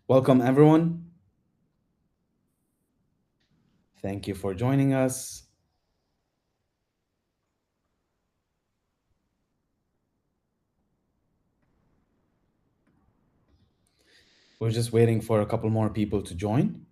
Welcome, everyone. Thank you for joining us. We're just waiting for a couple more people to join.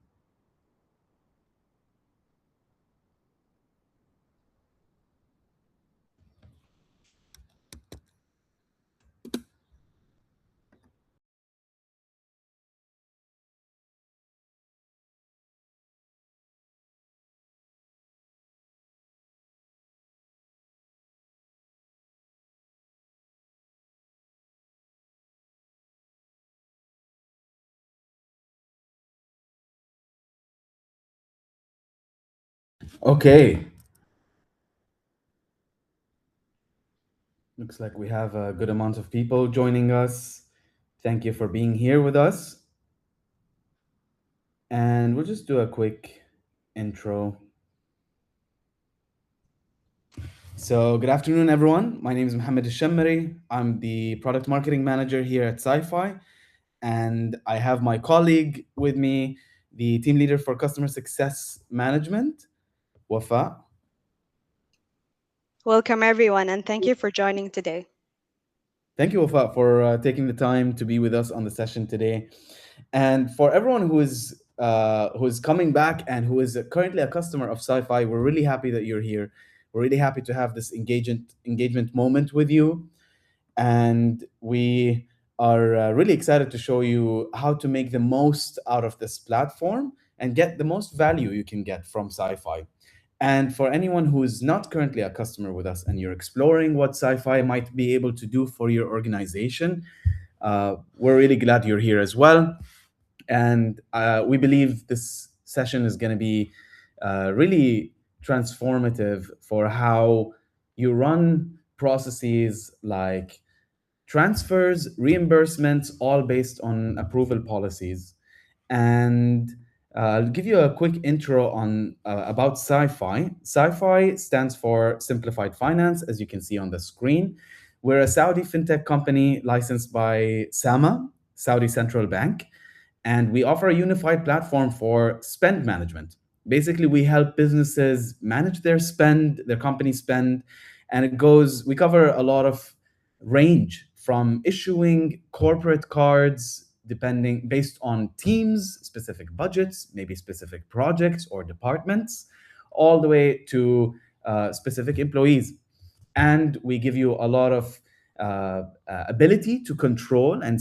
Okay, looks like we have a good amount of people joining us. Thank you for being here with us. And we'll just do a quick intro. So, good afternoon, everyone. My name is Mohammed Al-Shammari. I'm the product marketing manager here at SiFi. And I have my colleague with me, the team leader for customer success management, Wafa. Welcome, everyone, and thank you for joining today. Thank you, Wafa, for taking the time to be with us on the session today. And for everyone who is coming back and who is currently a customer of SiFi, we're really happy that you're here. We're really happy to have this engagement moment with you, and we are really excited to show you how to make the most out of this platform and get the most value you can get from SiFi. And for anyone who is not currently a customer with us and you're exploring what SiFi might be able to do for your organization, we're really glad you're here as well. And we believe this session is going to be really transformative for how you run processes like transfers, reimbursements, all based on approval policies. And I'll give you a quick intro on about SiFi. SiFi stands for Simplified Finance, as you can see on the screen. We're a Saudi fintech company licensed by SAMA, Saudi Central Bank, and we offer a unified platform for spend management. Basically, we help businesses manage their spend, their company spend, and we cover a lot of range from issuing corporate cards depending based on teams, specific budgets, maybe specific projects or departments, all the way to specific employees. And we give you a lot of ability to control and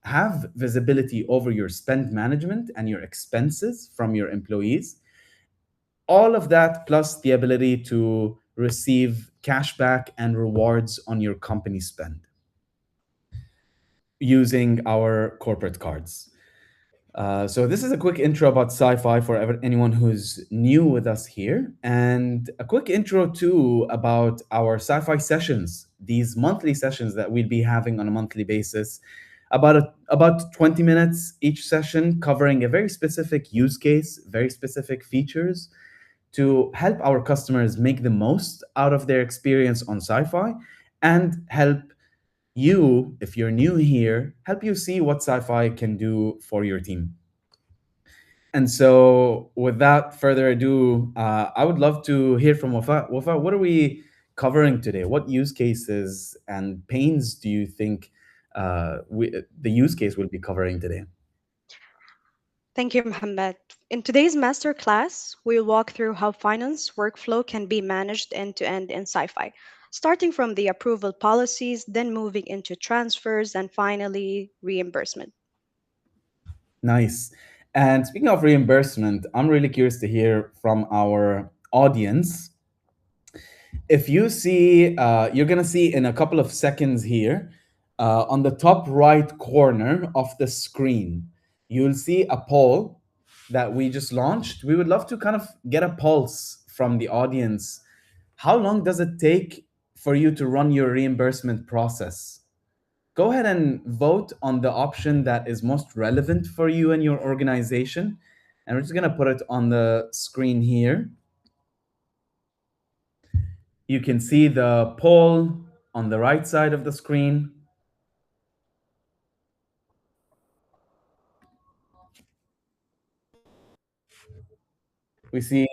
have visibility over your spend management and your expenses from your employees. All of that plus the ability to receive cashback and rewards on your company spend using our corporate cards. So this is a quick intro about SiFi for anyone who's new with us here, and a quick intro too about our SiFi sessions, these monthly sessions that we'll be having on a monthly basis, about 20 minutes each session, covering a very specific use case, very specific features to help our customers make the most out of their experience on SiFi and help you, if you're new here, help you see what SiFi can do for your team. And so, without further ado, I would love to hear from Wafa. Wafa, what are we covering today? What use cases and pains do you think the use case will be covering today? Thank you, Mohammed. In today's masterclass, we'll walk through how finance workflow can be managed end to end in SiFi, starting from the approval policies, then moving into transfers, and finally reimbursement. Nice. And speaking of reimbursement, I'm really curious to hear from our audience. If you see, you're going to see in a couple of seconds here, on the top right corner of the screen, you'll see a poll that we just launched. We would love to kind of get a pulse from the audience. How long does it take for you to run your reimbursement process? Go ahead and vote on the option that is most relevant for you and your organization. And we're just going to put it on the screen here. You can see the poll on the right side of the screen. We see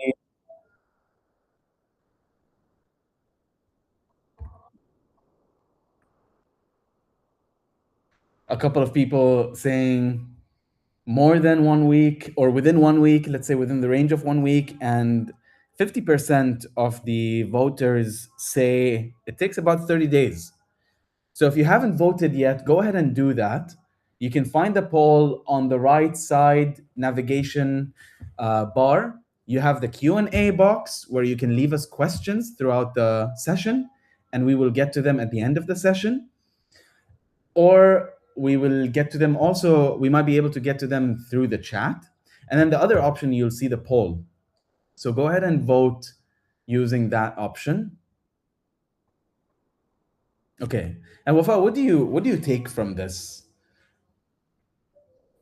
a couple of people saying more than 1 week or within 1 week, let's say within the range of 1 week, and 50% of the voters say it takes about 30 days. So if you haven't voted yet, go ahead and do that. You can find the poll on the right side navigation bar. You have the Q&A box where you can leave us questions throughout the session, and we will get to them at the end of the session. Or we will get to them also, we might be able to get to them through the chat. And then the other option, you'll see the poll. So go ahead and vote using that option. Okay. And Wafa, what do you take from this,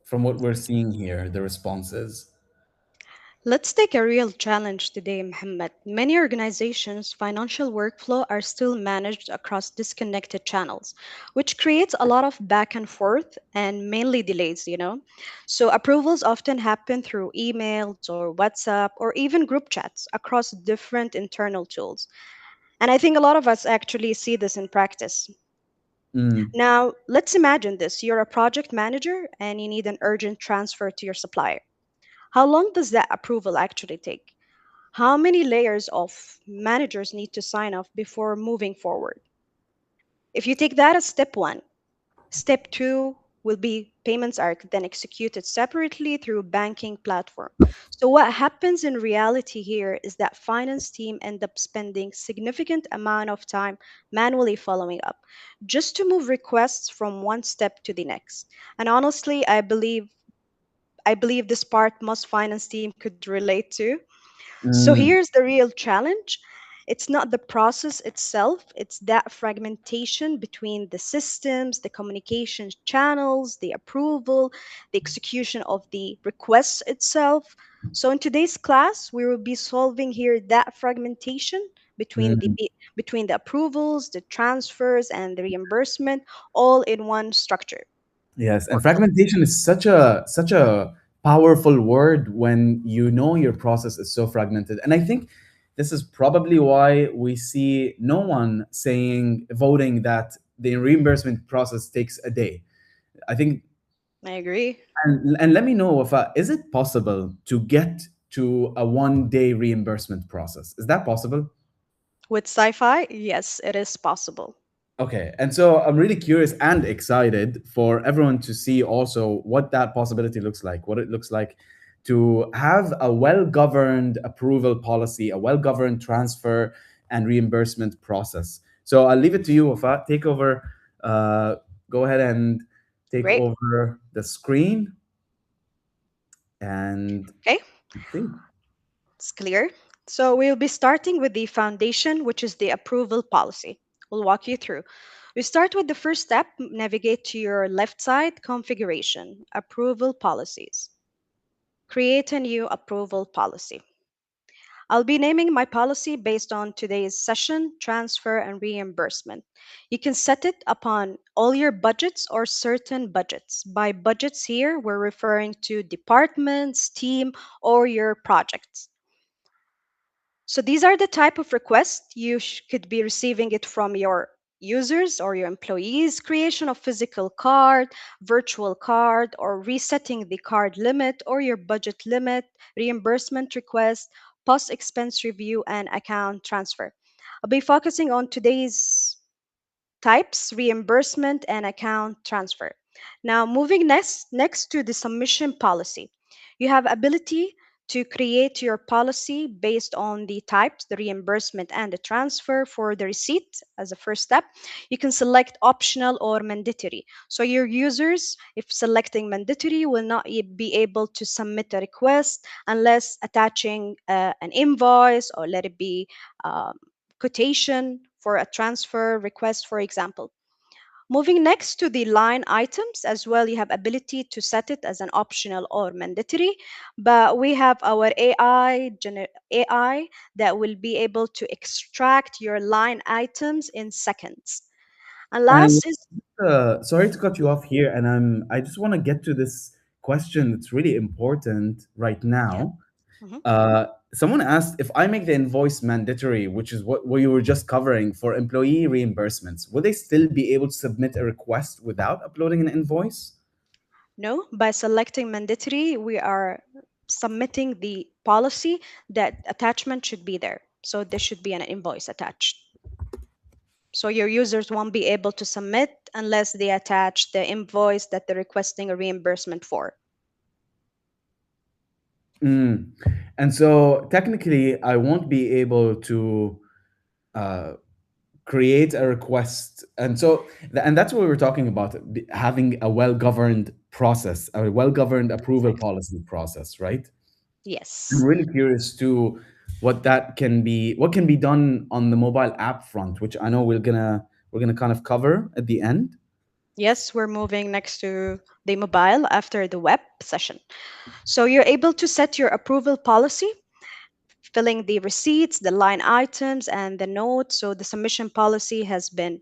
from what we're seeing here, the responses? Let's take a real challenge today, Mohammed. Many organizations' financial workflow are still managed across disconnected channels, which creates a lot of back and forth and mainly delays. So approvals often happen through emails or WhatsApp or even group chats across different internal tools. And I think a lot of us actually see this in practice. Mm, Now, let's imagine this. You're a project manager and you need an urgent transfer to your supplier. How long does that approval actually take? How many layers of managers need to sign off before moving forward? If you take that as step one, step two will be payments are then executed separately through banking platform. So what happens in reality here is that finance team end up spending significant amount of time manually following up just to move requests from one step to the next. And honestly, I believe this part most finance team could relate to. So mm, here's the real challenge. It's not the process itself, it's that fragmentation between the systems, the communication channels, the approval, the execution of the requests itself. So in today's class, we will be solving here that fragmentation mm. between the approvals, the transfers, and the reimbursement all in one structure Yes, and workflow. fragmentation is such a powerful word when you know your process is so fragmented. And I think this is probably why we see no one saying voting that the reimbursement process takes a day. I think, I agree. and let me know if is it possible to get to a 1 day reimbursement process? Is that possible? With sci-fi, yes, it is possible. Okay, and so I'm really curious and excited for everyone to see also what that possibility looks like, what it looks like to have a well governed approval policy, a well governed transfer and reimbursement process. So I'll leave it to you, Wafa. Take over, uh, go ahead and take Great. over the screen and Okay. see. It's clear. So we'll be starting with the foundation, which is the approval policy. We'll walk you through. We start with the first step, navigate to your left side, configuration, approval policies. Create a new approval policy. I'll be naming my policy based on today's session, transfer, and reimbursement. You can set it upon all your budgets or certain budgets. By budgets here, we're referring to departments, team, or your projects. So these are the type of requests you could be receiving it from your users or your employees, creation of physical card, virtual card, or resetting the card limit or your budget limit, reimbursement request, post expense review, and account transfer. I'll be focusing on today's types, reimbursement, and account transfer. Now, moving next to the submission policy. You have ability to create your policy based on the types, the reimbursement, and the transfer for the receipt as a first step. You can select optional or mandatory. So your users, if selecting mandatory, will not be able to submit a request unless attaching an invoice or let it be um, quotation for a transfer request, for example. Moving next to the line items as well, you have ability to set it as an optional or mandatory, but we have our AI that will be able to extract your line items in seconds. And And last is sorry to cut you off here, and I just want to get to this question that's really important right yeah, now. Mhm. Someone asked if I make the invoice mandatory, which is what you were just covering for employee reimbursements, will they still be able to submit a request without uploading an invoice? No, by selecting mandatory, we are submitting the policy that attachment should be there. So there should be an invoice attached. So your users won't be able to submit unless they attach the invoice that they're requesting a reimbursement for. Mm. And so technically, I won't be able to uh, create a request. And so, and that's what we were talking about, having a well governed process, a well governed approval Exactly. policy process, right? I'm Yes. really curious to what can be done on the mobile app front, which I know we're gonna kind of cover at the end. Yes, we're moving next to the mobile after the web session. So you're able to set your approval policy, filling the receipts, the line items, and the notes. So the submission policy has been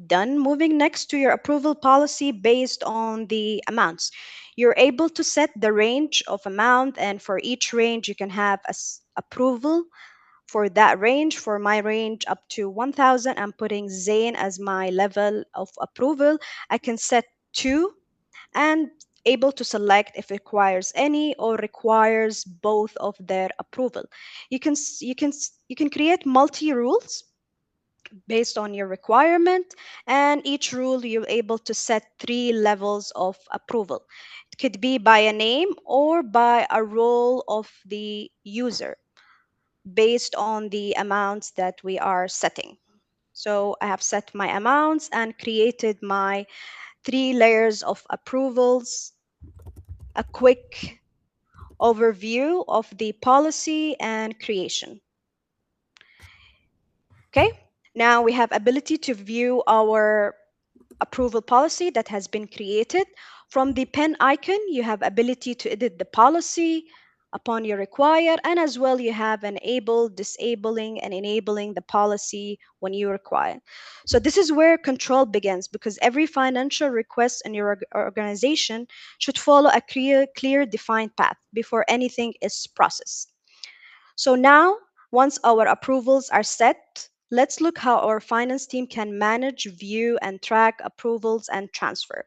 done. Moving next to your approval policy based on the amounts. You're able to set the range of amount, and for each range, you can have approval for that range. For my range up to 1000, I'm putting Zain as my level of approval. I can set two and able to select if it requires any or requires both of their approval. You can create multi rules based on your requirement, and each rule you're able to set three levels of approval. It could be by a name or by a role of the user based on the amounts that we are setting. So I have set my amounts and created my three layers of approvals, a quick overview of the policy and creation. Okay, now we have ability to view our approval policy that has been created. From the pen icon, you have ability to edit the policy upon your require, and as well you have enable, disabling, and enabling the policy when you require. So this is where control begins, because every financial request in your organization should follow a clear defined path before anything is processed. So now, once our approvals are set, let's look how our finance team can manage, view, and track approvals and transfer.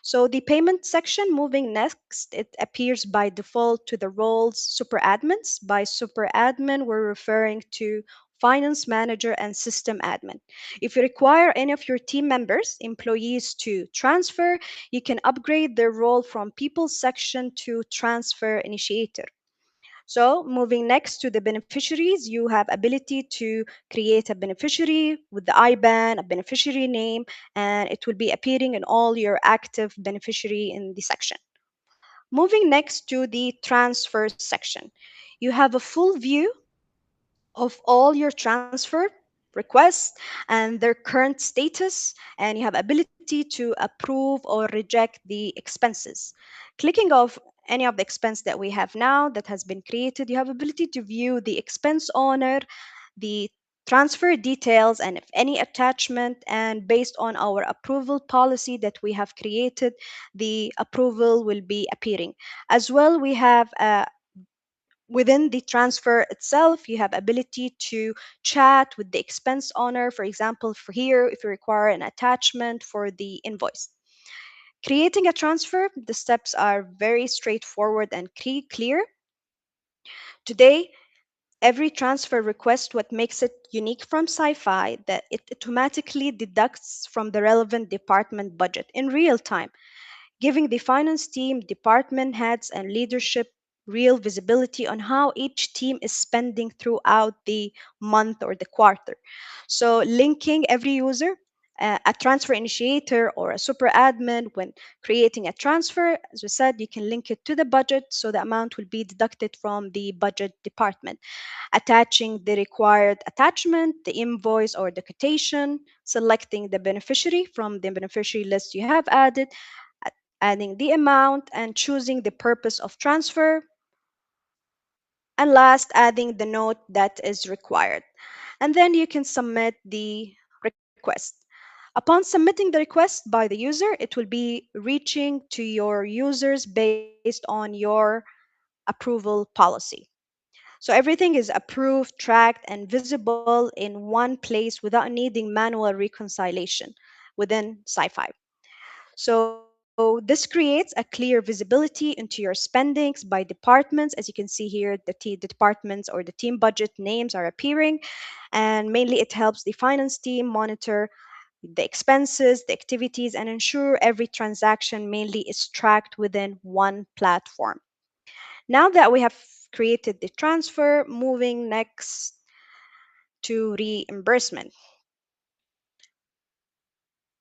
So the payment section, moving next, it appears by default to the roles super admins. By super admin, we're referring to finance manager and system admin. If you require any of your team members, employees to transfer, you can upgrade their role from people section to transfer initiator. So moving next to the beneficiaries, you have ability to create a beneficiary with the IBAN, a beneficiary name, and it will be appearing in all your active beneficiary in the section. Moving next to the transfer section, you have a full view of all your transfer requests and their current status, and you have ability to approve or reject the expenses. Clicking off any of the expense that we have now that has been created, you have ability to view the expense owner, the transfer details, and if any attachment, and based on our approval policy that we have created, the approval will be appearing. As well, we have within the transfer itself, you have ability to chat with the expense owner. For example, for here, if you require an attachment for the invoice. Creating a transfer, the steps are very straightforward and clear. Today, every transfer request, what makes it unique from SiFi, that it automatically deducts from the relevant department budget in real time, giving the finance team, department heads, and leadership real visibility on how each team is spending throughout the month or the quarter. So, linking every user, a transfer initiator or a super admin, when creating a transfer, as we said, you can link it to the budget, so the amount will be deducted from the budget department. Attaching the required attachment, the invoice or the quotation, selecting the beneficiary from the beneficiary list you have added, adding the amount, and choosing the purpose of transfer, and last, adding the note that is required. And then you can submit the request. Upon submitting the request by the user, it will be reaching to your users based on your approval policy. So everything is approved, tracked, and visible in one place without needing manual reconciliation within SiFi. So this creates a clear visibility into your spendings by departments. As you can see here, the departments or the team budget names are appearing, and mainly it helps the finance team monitor the expenses, the activities, and ensure every transaction mainly is tracked within one platform. Now that we have created the transfer, moving next to reimbursement.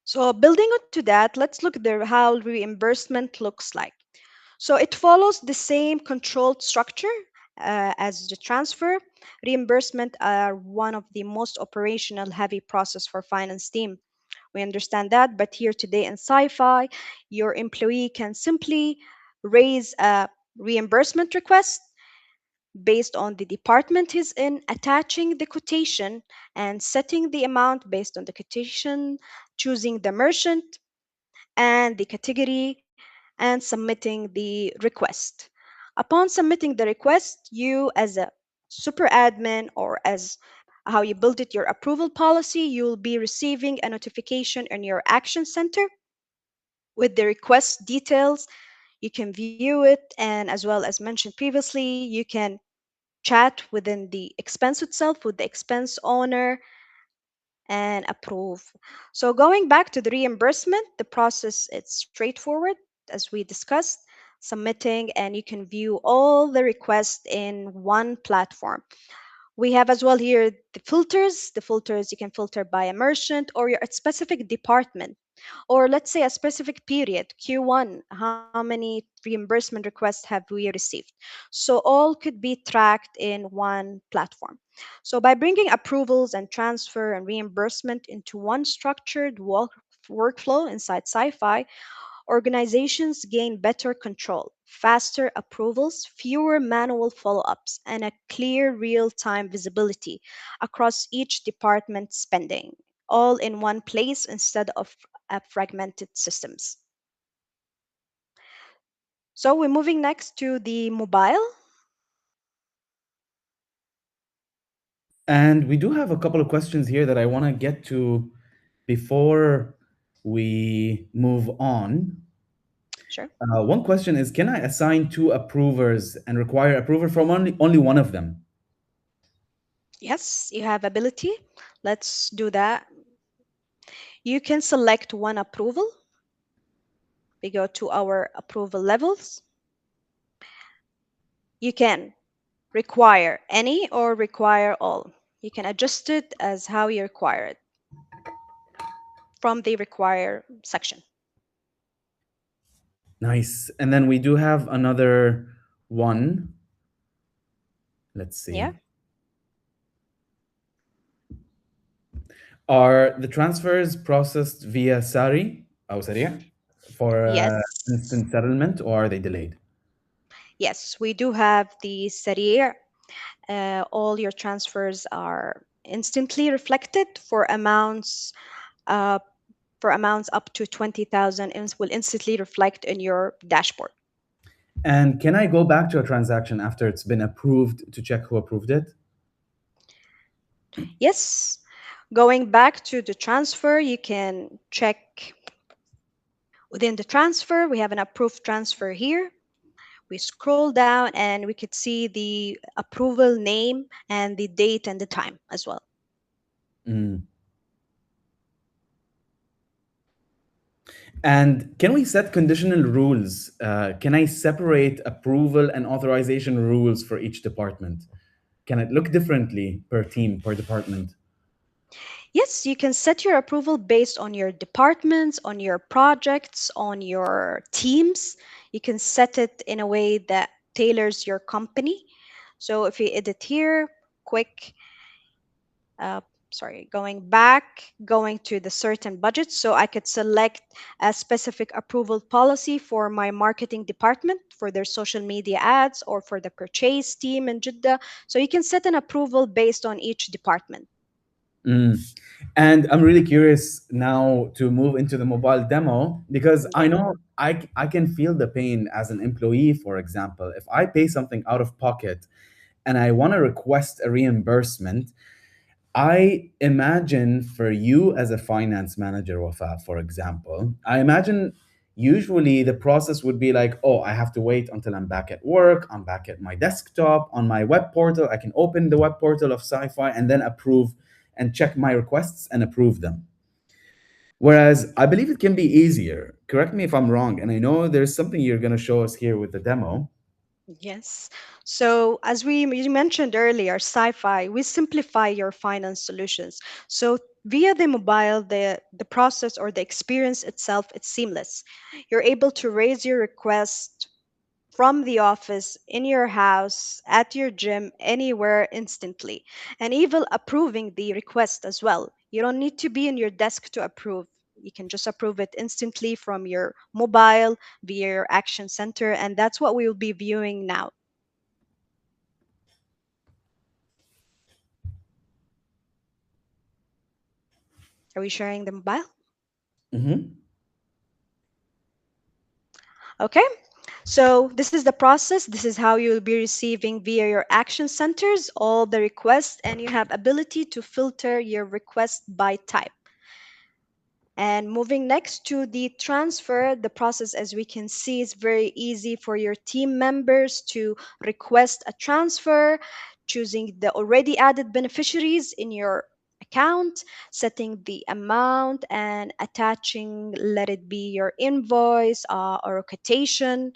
So building onto that, let's look at how reimbursement looks like. So it follows the same controlled structure as the transfer. Reimbursement are one of the most operational heavy process for finance team. We understand that, but here today in SiFi, your employee can simply raise a reimbursement request based on the department he's in, attaching the quotation and setting the amount based on the quotation, choosing the merchant and the category, and submitting the request. Upon submitting the request, you as a super admin or as how you build it your approval policy, you'll be receiving a notification in your action center with the request details. You can view it, and as well as mentioned previously, you can chat within the expense itself with the expense owner and approve. So going back to the reimbursement, the process it's straightforward as we discussed, submitting and you can view all the requests in one platform. We have as well here the filters. The filters you can filter by a merchant or your specific department, or let's say a specific period, Q1, how many reimbursement requests have we received. So all could be tracked in one platform. So by bringing approvals and transfer and reimbursement into one structured workflow inside SiFi, organizations gain better control, faster approvals, fewer manual follow ups, and a clear real time visibility across each department spending, all in one place instead of fragmented systems. So we're moving next to the mobile. And we do have a couple of questions here that I want to get to before we move on. Sure. One question is, can I assign two approvers and require approval from only one of them? Yes, you have ability. Let's do that. You can select one approval. We go to our approval levels. You can require any or require all. You can adjust it as how you require it from the require section. Nice. And then we do have another one. Let's Yeah. see. Are the transfers processed via SARI أو سريع for Yes. instant settlement, or are they delayed? Yes, we do have the Sarir. All your transfers are instantly reflected uh, for amounts up to 20,000 will instantly reflect in your dashboard. And can I go back to a transaction after it's been approved to check who approved it? Yes. Going back to the transfer, you can check within the transfer. We have an approved transfer here. We scroll down and we could see the approval name and the date and the time as well. Mm. And can we set conditional rules? Can I separate approval and authorization rules for each department? Can it look differently per team, per department? Yes, you can set your approval based on your departments, on your projects, on your teams. You can set it in a way that tailors your company. So if you edit here, quick, uh, sorry, going back, going to the certain budget. So I could select a specific approval policy for my marketing department for their social media ads or for the purchase team in Jeddah. So you can set an approval based on each department. Mm. And I'm really curious now to move into the mobile demo because I Yeah. know I can feel the pain as an employee, for example. If I pay something out of pocket and I want to request a reimbursement, I imagine for you as a finance manager, Wafa, for example, I imagine usually the process would be like, oh, I have to wait until I'm back at work, I'm back at my desktop, on my web portal. I can open the web portal of SiFi and then approve and check my requests and approve them. Whereas I believe it can be easier. Correct me if I'm wrong. And I know there's something you're going to show us here with the demo. Yes. So, as you mentioned earlier, sci-fi, we simplify your finance solutions. So, via the mobile, the process or the experience itself, it's seamless. You're able to raise your request from the office, in your house, at your gym, anywhere instantly, and even approving the request as well. You don't need to be in your desk to approve. You can just approve it instantly from your mobile via your action center, and that's what we will be viewing now. Are we sharing the mobile? Hmm. Okay. So this is the process. This is how you'll be receiving via your action centers all the requests, and you have ability to filter your request by type. And moving next to the transfer, the process, as we can see, is very easy for your team members to request a transfer, choosing the already added beneficiaries in your account, setting the amount, and attaching, let it be your invoice or a quotation.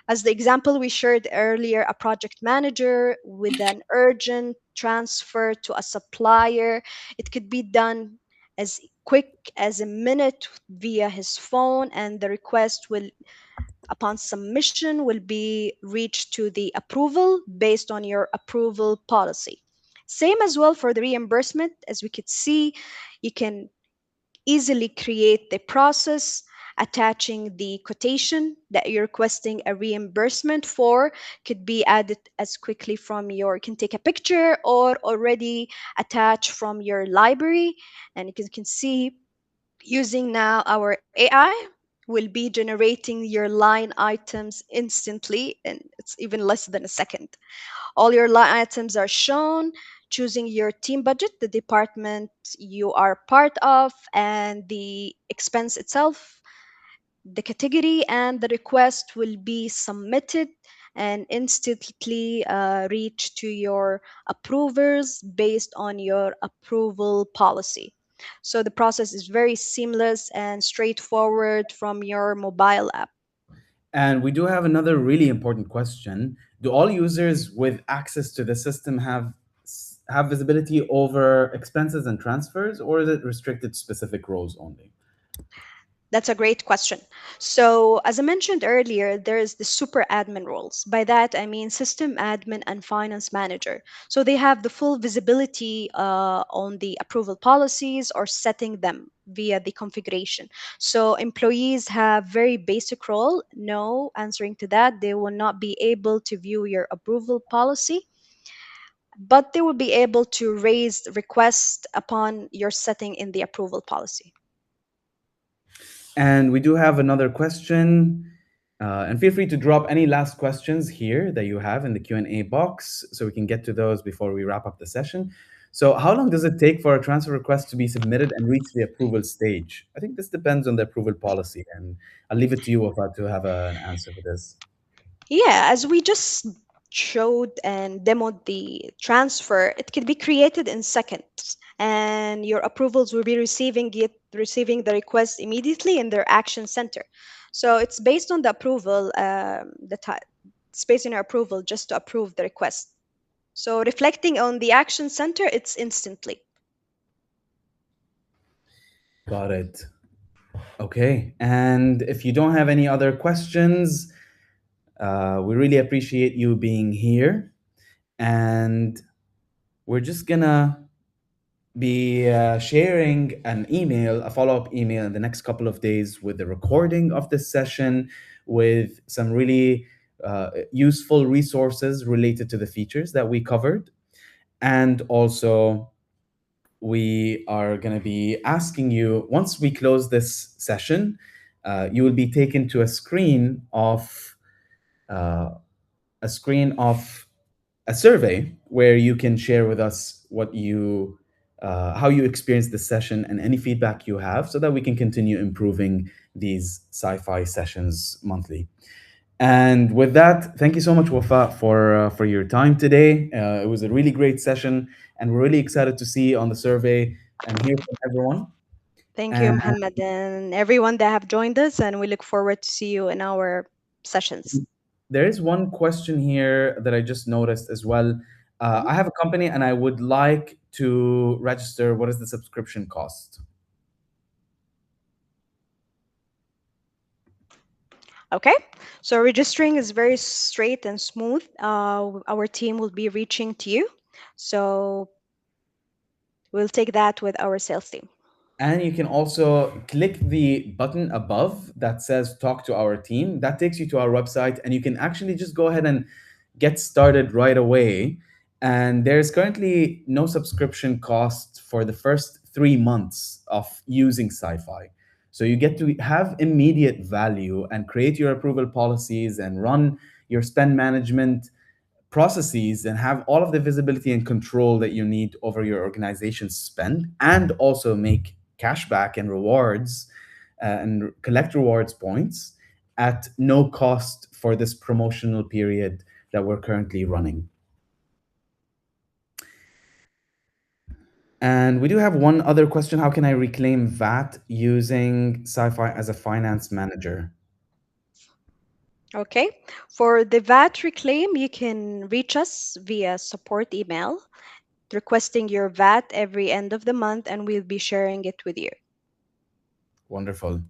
As the example we shared earlier, a project manager with an urgent transfer to a supplier, it could be done as quick as a minute via his phone, and the request will, upon submission, will be reached to the approval based on your approval policy. Same as well for the reimbursement. As we could see, you can easily create the process, attaching the quotation that you're requesting a reimbursement for could be added as quickly from your, you can take a picture or already attach from your library. And you can see, using now our AI, will be generating your line items instantly, and it's even less than a second. All your line items are shown, choosing your team budget, the department you are part of, and the expense itself, the category, and the request will be submitted and instantly reach to your approvers based on your approval policy. So the process is very seamless and straightforward from your mobile app. And we do have another really important question. Do all users with access to the system have visibility over expenses and transfers, or is it restricted to specific roles only? That's a great question. So, as I mentioned earlier, there's the super admin roles. By that, I mean system admin and finance manager. So, they have the full visibility on the approval policies or setting them via the configuration. So, employees have very basic role. No, answering to that, they will not be able to view your approval policy, but they will be able to raise requests upon your setting in the approval policy. And we do have another question. And feel free to drop any last questions here that you have in the Q&A box so we can get to those before we wrap up the session. So how long does it take for a transfer request to be submitted and reach the approval stage? I think this depends on the approval policy, and I'll leave it to you, Wafa, to have an answer for this. Yeah, as we just showed and demoed the transfer, it can be created in seconds, and your approvals will be receiving the request immediately in their action center. So it's based on the approval, it's based on your approval just to approve the request. So reflecting on the action center, it's instantly. Got it. Okay. And if you don't have any other questions, we really appreciate you being here. And we're just gonna be sharing an email, a follow up email in the next couple of days with the recording of this session, with some really useful resources related to the features that we covered. And also, we are going to be asking you, once we close this session, you will be taken to uh, a screen of a survey where you can share with us what you how you experienced the session and any feedback you have, so that we can continue improving these sci-fi sessions monthly. And with that, thank you so much, Wafa, for your time today. It was a really great session, and we're really excited to see on the survey and hear from everyone. Thank you, And Muhammad, and everyone that have joined us, and we look forward to see you in our sessions. there is one question here that I just noticed as well. Mhm. I have a company and I would like to register. What is the subscription cost? Okay, so registering is very straight and smooth. Our team will be reaching to you, so we'll take that with our sales team. And you can also click the button above that says talk to our team. That takes you to our website, and you can actually just go ahead and get started right away. And there's currently no subscription cost for the first 3 months of using SiFi. So you get to have immediate value and create your approval policies and run your spend management processes and have all of the visibility and control that you need over your organization's spend, and also make cashback and rewards and collect rewards points at no cost for this promotional period that we're currently running. And we do have one other question. How can I reclaim VAT using SiFi as a finance manager? Okay, for the VAT reclaim, you can reach us via support email requesting your VAT every end of the month, and we'll be sharing it with you. Wonderful.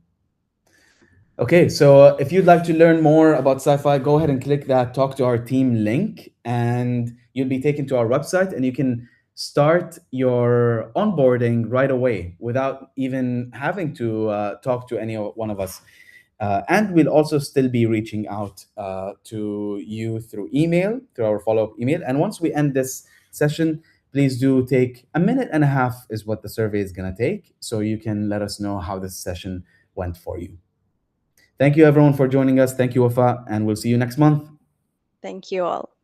Okay, so if you'd like to learn more about sci-fi, go ahead and click that talk to our team link, and you'll be taken to our website, and you can start your onboarding right away without even having to talk to one of us. And we'll also still be reaching out to you through email, through our follow-up email. And once we end this session, please do take a minute and a half is what the survey is going to take, so you can let us know how this session went for you. Thank you, everyone, for joining us. Thank you, Wafa, and we'll see you next month. Thank you all.